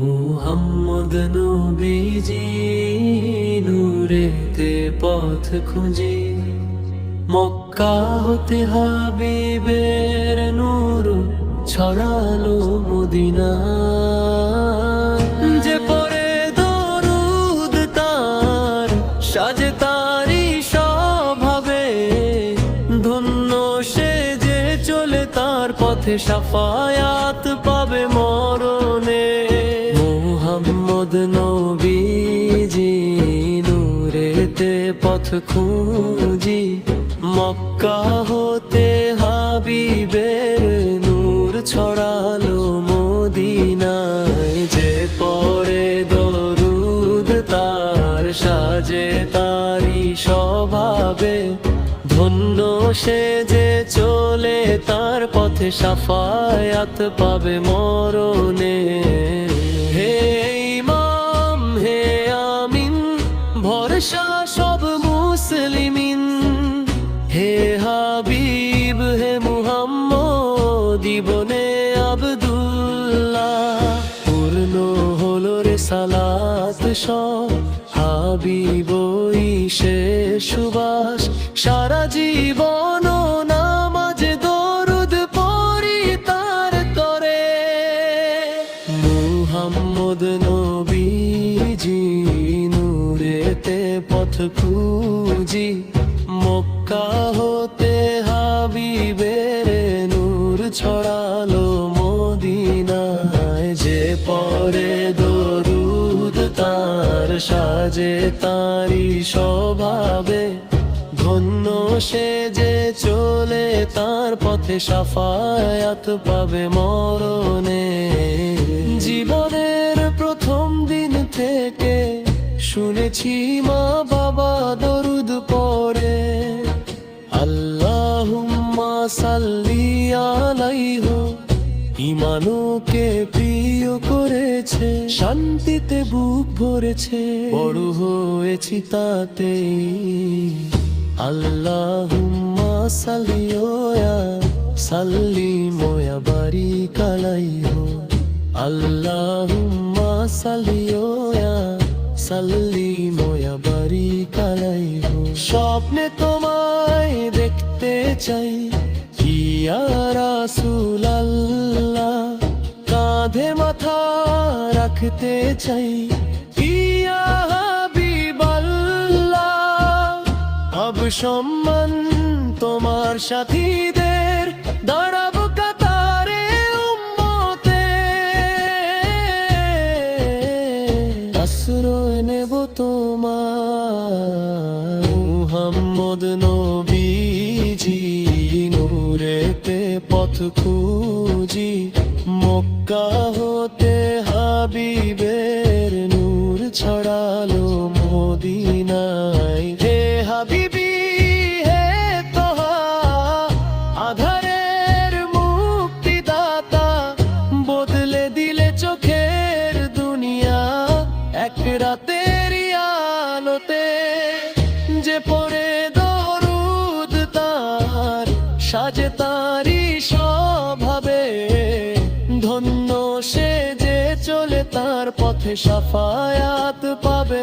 মুহাম্মদ নবীজি নূরেতে পথ খুঁজি, মক্কা হতে হাবিবের নূর ছড়ালো মদিনা। যে পড়ে দরুদ তার সাজে তারি স্বভাবে, ধন্য সে যে চলে তার পথে শাফায়াত পাবে মরণে। মুহাম্মদ নবীজি নূরেতে পথ খুঁজি, মক্কা হতে হাবিবের নূর ছড়ালো মদিনায়। যে পড়ে দরুদ তার সাজে তারি স্বভাবে, ধন্য সে যে চলে তার পথে শাফায়াত পাবে মরণে। হে ইমাম হে আমিন ভরসা সব মুসলিমিন, হে হাবিব হে মুহাম্মদ ইবনে আব্দুল্লাহ। পূর্ণ হলো রিসালাত সব হাবিবই শেষ সুবাস, সারা জীবন নামাজ দরুদ পড়ি তার তরে। মুহাম্মদ নবীজি নূরেতে পথ খুঁজি, মক্কা হতে হাবিবের নূর ছড়ালো মদিনায়। যে পড়ে দরুদ তার সাজে তারি স্বভাবে, ধন্য সে যে চলে তার পথে শাফায়াত পাবে মরণে। জীবনের প্রথম দিন থেকে শুনেছি মা বাবা দরুদ পড়ে, আল্লাহুম্মা সাল্লি আলাইহি। ইমানকে প্রিয় করেছে, শান্তিতে বুক ভরেছে, বড় হয়েছি তাতেই। আল্লাহুম্মা সাল্লি ওয়া সাল্লিম ওয়া বারিক আলাইহি। আল্লাহুম্মা সাল্লি ওয়া সাল্লিম ওয়া বারিক আলাইহি। স্বপ্নে তোমায় দেখতে চাই ইয়া রাসূলুল্লাহ, কাঁধে মাথা রাখতে চাই ইয়া হাবিবাল্লাহ। আব সম্মান তোমার সাথীদের, দাঁড়াবো কাতারে উম্মতে, আশ্রয় নেব তোমার। মুহাম্মদ নবীজি নূরেতে পথ খুঁজি, মক্কা হতে হাবিবের নূর ছড়ালো মদিনায়। হে হাবিবি হে তোহা আধারের মুক্তিদাতা, বদলে দিলে চোখের দুনিয়া এক রাতের আলোতে। যে পড়ে দরুদ তার সাজে তারি স্বভাবে, ধন্য সে যে চলে তার পথে শাফায়াত পাবে